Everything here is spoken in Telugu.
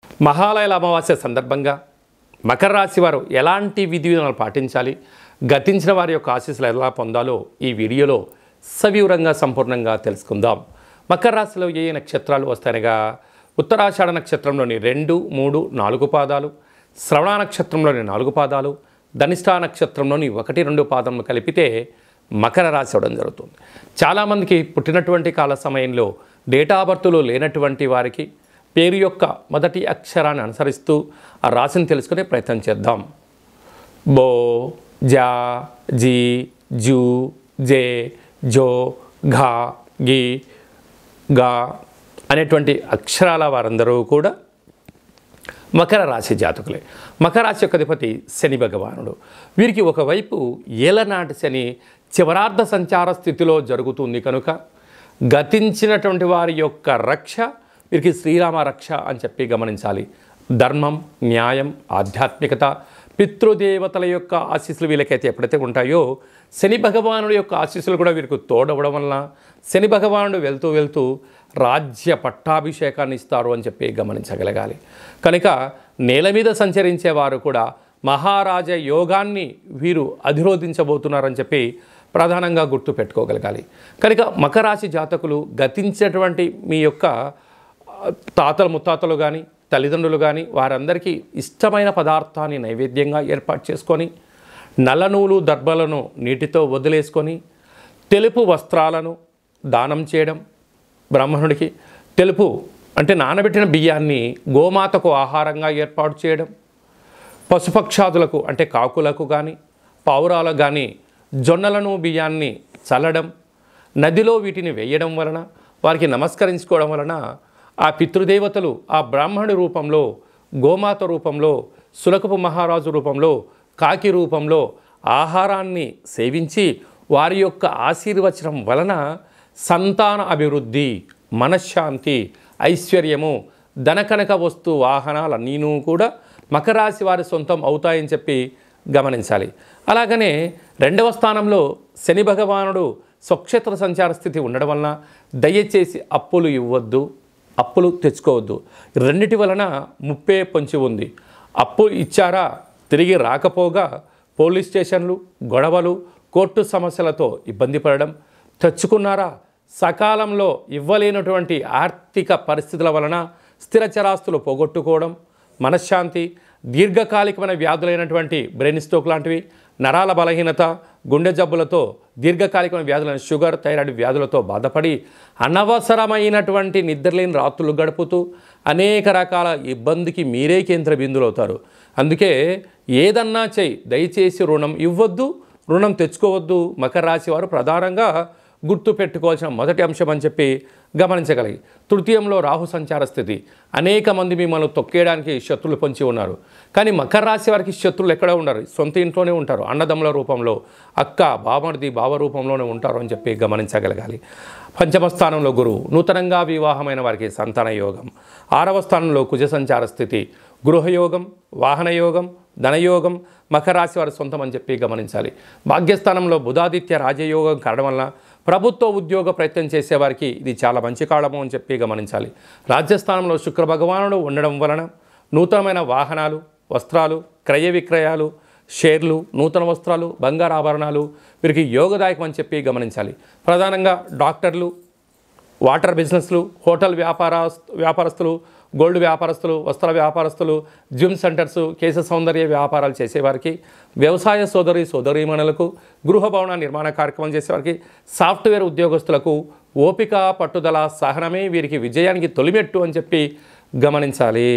మహాలయల అమావాస్య సందర్భంగా మకర రాశి వారు ఎలాంటి విధి విధానాలు పాటించాలి, గతించిన వారి యొక్క ఆశీస్సులు ఎలా పొందాలో ఈ వీడియోలో సవివరంగా సంపూర్ణంగా తెలుసుకుందాం. మకర రాశిలో ఏ నక్షత్రాలు వస్తాయనగా ఉత్తరాషాఢ నక్షత్రంలోని 2, 3, 4 పాదాలు, శ్రవణ నక్షత్రంలోని 4 పాదాలు, ధనిష్ఠా నక్షత్రంలోని 1, 2 పాదములు కలిపితే మకర రాశి అవడం జరుగుతుంది. చాలామందికి పుట్టినటువంటి కాల సమయంలో డేటా బర్త్లో లేనటువంటి వారికి పేరు యొక్క మొదటి అక్షరాన్ని అనుసరిస్తూ ఆ రాశిని తెలుసుకునే ప్రయత్నం చేద్దాం. బో, జా, జీ, జూ, జే, జో, ఘా, గి, గా అనేటువంటి అక్షరాల వారందరూ కూడా మకర రాశి జాతకులే. మకర రాశి యొక్క అధిపతి శని భగవానుడు. వీరికి ఒకవైపు ఏలనాటి శని చివరార్ధ సంచార స్థితిలో జరుగుతుంది కనుక గతించినటువంటి వారి యొక్క రక్ష వీరికి శ్రీరామ రక్ష అని చెప్పి గమనించాలి. ధర్మం, న్యాయం, ఆధ్యాత్మికత, పితృదేవతల యొక్క ఆశీస్సులు వీళ్ళకైతే ఎప్పుడైతే ఉంటాయో శని భగవానుడి యొక్క ఆశీస్సులు కూడా వీరికి తోడవడం వలన శని భగవానుడు వెళ్తూ వెళ్తూ రాజ్య పట్టాభిషేకాన్ని ఇస్తారు అని చెప్పి గమనించగలగాలి. కనుక నేల మీద సంచరించేవారు కూడా మహారాజ యోగాన్ని వీరు అధిరోధించబోతున్నారని చెప్పి ప్రధానంగా గుర్తు పెట్టుకోగలగాలి. కనుక మకర రాశి జాతకులు గతించినటువంటి మీ యొక్క తాతలు ముత్తాతలు కానీ తల్లిదండ్రులు కానీ వారందరికీ ఇష్టమైన పదార్థాన్ని నైవేద్యంగా ఏర్పాటు చేసుకొని నల్ల నూలు దర్భలను నీటితో వదిలేసుకొని తెలుపు వస్త్రాలను దానం చేయడం, బ్రాహ్మణుడికి తెలుపు అంటే నానబెట్టిన బియ్యాన్ని గోమాతకు ఆహారంగా ఏర్పాటు చేయడం, పశుపక్షాదులకు అంటే కాకులకు కానీ పావురాలకు కానీ జొన్నలను బియ్యాన్ని చల్లడం, నదిలో వీటిని వేయడం వలన వారికి నమస్కరించుకోవడం వలన ఆ పితృదేవతలు ఆ బ్రాహ్మణుడి రూపంలో, గోమాత రూపంలో, సులకపు మహారాజు రూపంలో, కాకి రూపంలో ఆహారాన్ని సేవించి వారి యొక్క ఆశీర్వచనం వలన సంతాన అభివృద్ధి, మనశ్శాంతి, ఐశ్వర్యము, ధనకనక వస్తు వాహనాలన్నీనూ కూడా మకర రాశి వారి సొంతం అవుతాయని చెప్పి గమనించాలి. అలాగనే 2వ స్థానంలో శని భగవానుడు స్వక్షేత్ర సంచార స్థితి ఉండడం వలన దయచేసి అప్పులు ఇవ్వద్దు, అప్పులు తెచ్చుకోవద్దు. రెండిటి వలన ముప్పే పొంచి ఉంది. అప్పు ఇచ్చారా తిరిగి రాకపోగా పోలీస్ స్టేషన్లు, గొడవలు, కోర్టు సమస్యలతో ఇబ్బంది పడడం, తెచ్చుకున్నారా సకాలంలో ఇవ్వలేనటువంటి ఆర్థిక పరిస్థితుల వలన స్థిరచరాస్తులు పోగొట్టుకోవడం, మనశ్శాంతి, దీర్ఘకాలికమైన వ్యాధులైనటువంటి బ్రెయిన్ స్ట్రోక్ లాంటివి, నరాల బలహీనత, గుండె జబ్బులతో దీర్ఘకాలికమైన వ్యాధులైన షుగర్, థైరాయిడ్ వ్యాధులతో బాధపడి అనవసరమైనటువంటి నిద్రలేని రాత్రులు గడుపుతూ అనేక రకాల ఇబ్బందికి మీరే కేంద్ర బిందువులు అవుతారు. అందుకే ఏదన్నా చెయ్యి, దయచేసి రుణం ఇవ్వద్దు, రుణం తెచ్చుకోవద్దు. మకర రాశి వారు ప్రధానంగా గుర్తు పెట్టుకోవాల్సిన మొదటి అంశం అని చెప్పి గమనించగలిగి. తృతీయంలో రాహు సంచార స్థితి. అనేక మంది మిమ్మల్ని తొక్కేయడానికి శత్రులు పొంచి ఉన్నారు. కానీ మకర రాశి వారికి శత్రులు ఎక్కడ ఉండరు, సొంత ఇంట్లోనే ఉంటారు. అన్నదమ్ముల రూపంలో, అక్క, బామర్ది, బావ రూపంలోనే ఉంటారు అని చెప్పి గమనించగలగాలి. 5వ స్థానంలో గురువు. నూతనంగా వివాహమైన వారికి సంతాన యోగం. 6వ స్థానంలో కుజ సంచార స్థితి. గృహయోగం, వాహనయోగం, ధనయోగం మకర రాశి వారి సొంతం అని చెప్పి గమనించాలి. భాగ్యస్థానంలో బుధాదిత్య రాజయోగం కావడం వలన ప్రభుత్వ ఉద్యోగ ప్రయత్నం చేసేవారికి ఇది చాలా మంచి కాలము అని చెప్పి గమనించాలి. రాజ్యస్థానంలో శుక్ర భగవానుడు ఉండడం వలన నూతనమైన వాహనాలు, వస్త్రాలు, క్రయ విక్రయాలు, షేర్లు, నూతన వస్త్రాలు, బంగారు ఆభరణాలు వీరికి యోగదాయకం అని చెప్పి గమనించాలి. ప్రధానంగా డాక్టర్లు, వాటర్ బిజినెస్లు, హోటల్ వ్యాపారస్తులు, గోల్డ్ వ్యాపారస్తులు, వస్త్ర వ్యాపారస్తులు, జిమ్ సెంటర్స్, కేశ సౌందర్య వ్యాపారాలు చేసేవారికి, వ్యవసాయ సోదరీమణులకు, గృహ భవన నిర్మాణ కార్యక్రమం చేసేవారికి, సాఫ్ట్వేర్ ఉద్యోగస్తులకు ఓపిక, పట్టుదల, సహనమే వీరికి విజయానికి తొలిమెట్టు అని చెప్పి గమనించాలి.